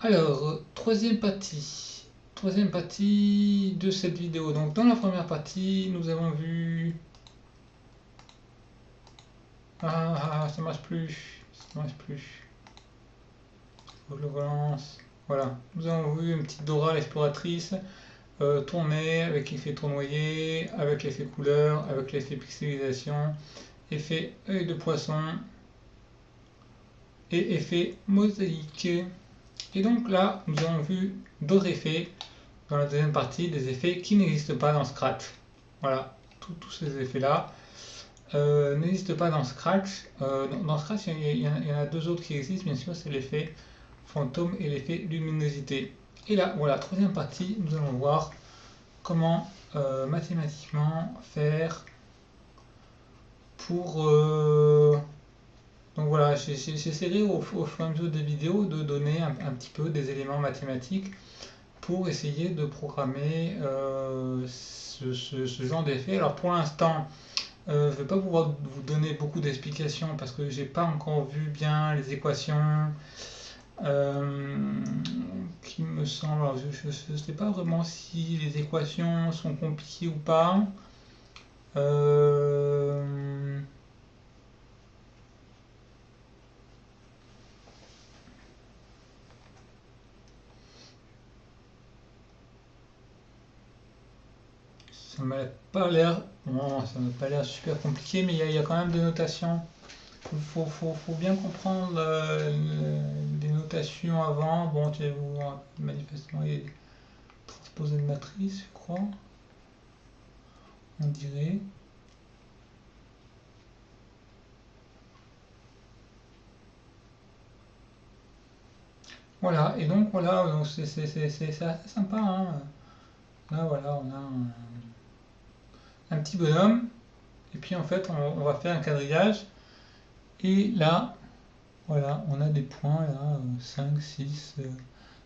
Alors, troisième partie de cette vidéo. Donc, dans la première partie, nous avons vu... ça marche plus, ça marche plus. Faut que je le relance. Voilà, nous avons vu une petite Dora l'exploratrice tourner avec l'effet tournoyer, avec l'effet couleur, avec l'effet pixelisation, effet œil de poisson et effet mosaïque. Et donc là, nous avons vu d'autres effets dans la deuxième partie, des effets qui n'existent pas dans Scratch. Voilà, tous ces effets-là n'existent pas dans Scratch. Dans Scratch, il y en a deux autres qui existent, bien sûr, c'est l'effet fantôme et l'effet luminosité. Et là, voilà, troisième partie, nous allons voir comment mathématiquement faire pour... donc voilà, j'essaierai au fur et à mesure des vidéos de donner un petit peu des éléments mathématiques pour essayer de programmer ce genre d'effet. Alors pour l'instant, je ne vais pas pouvoir vous donner beaucoup d'explications parce que j'ai pas encore vu bien les équations qui me semblent. Alors je ne sais pas vraiment si les équations sont compliquées ou pas. Ça m'a pas l'air, bon, ça m'a pas l'air super compliqué, mais il y a quand même des notations. Faut bien comprendre les notations avant. Bon, tu vas voir, manifestement, il y a des transposés de matrice, je crois. On dirait. Voilà, et donc voilà, donc c'est assez sympa, hein. Là, voilà, on a un petit bonhomme, et puis en fait, on va faire un quadrillage, et là, voilà, on a des points là, 5, 6,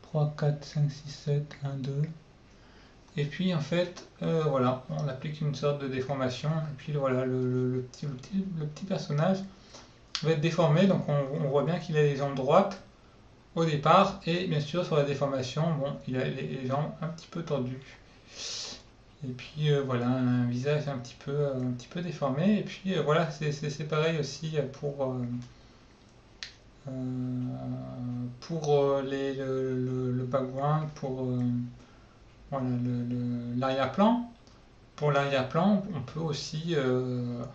3, 4, 5, 6, 7, 1, 2. Et puis en fait, voilà, on applique une sorte de déformation. Et puis voilà, le petit personnage va être déformé. Donc on voit bien qu'il a les jambes droites au départ. Et bien sûr, sur la déformation, bon, il a les jambes un petit peu tordues. Et puis voilà, un visage un petit peu déformé. Et puis voilà, c'est pareil aussi pour le background, pour voilà, l'arrière-plan. Pour l'arrière-plan, on peut aussi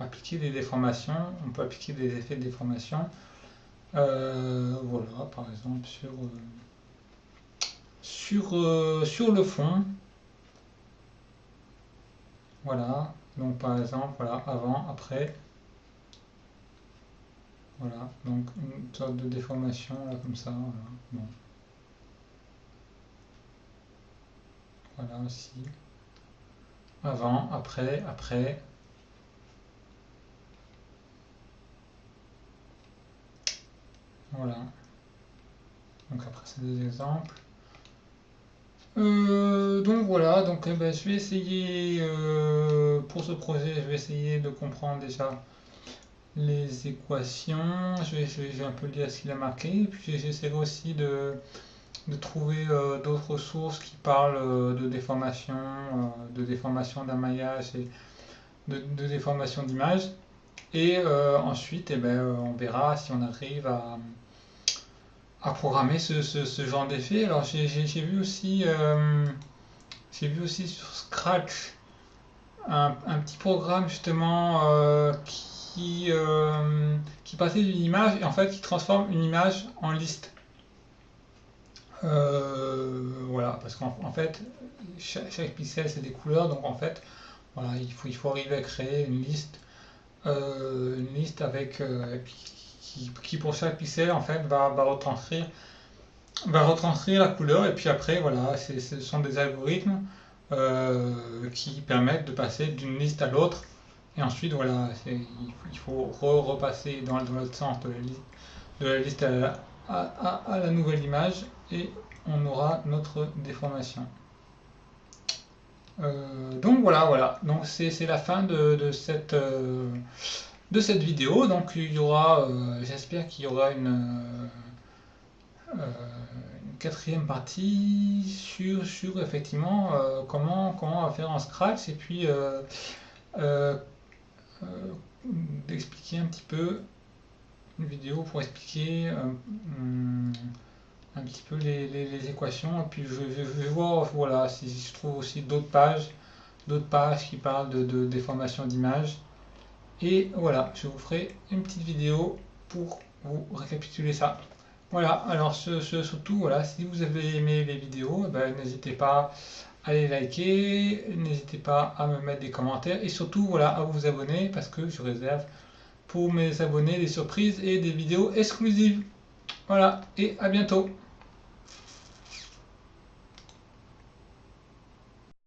appliquer des déformations, on peut appliquer des effets de déformation. Voilà, par exemple sur le fond. Voilà, donc par exemple, voilà, avant, après. Voilà, donc une sorte de déformation là comme ça. Voilà, bon. Voilà aussi. Avant, après, après. Voilà. Donc après c'est des exemples. Donc voilà, donc ben, je vais essayer pour ce projet, je vais essayer de comprendre déjà les équations. Je vais un peu lire ce qu'il a marqué, et puis j'essaierai aussi de trouver d'autres sources qui parlent de déformation d'un maillage et de déformation d'image. Et ensuite, eh ben, on verra si on arrive à programmer ce genre d'effet. Alors j'ai vu aussi sur Scratch un petit programme justement qui partait d'une image et en fait qui transforme une image en liste. Voilà, parce qu'en fait chaque pixel c'est des couleurs, donc en fait voilà, il faut arriver à créer une liste avec qui pour chaque pixel en fait va retranscrire la couleur, et puis après voilà, ce sont des algorithmes qui permettent de passer d'une liste à l'autre, et ensuite voilà, il faut repasser dans l'autre sens de la liste à la nouvelle image, et on aura notre déformation. Donc voilà, donc c'est la fin de cette vidéo. Donc il y aura, j'espère qu'il y aura une quatrième partie sur effectivement comment on va faire en Scratch et puis euh, euh, d'expliquer un petit peu une vidéo pour expliquer un petit peu les équations et puis je vais voir voilà si je trouve aussi d'autres pages qui parlent de déformation d'image et voilà je vous ferai une petite vidéo pour vous récapituler ça. Voilà, alors surtout, voilà, si vous avez aimé les vidéos, eh ben, n'hésitez pas à les liker, n'hésitez pas à me mettre des commentaires et surtout voilà, à vous abonner parce que je réserve pour mes abonnés des surprises et des vidéos exclusives. Voilà, et à bientôt.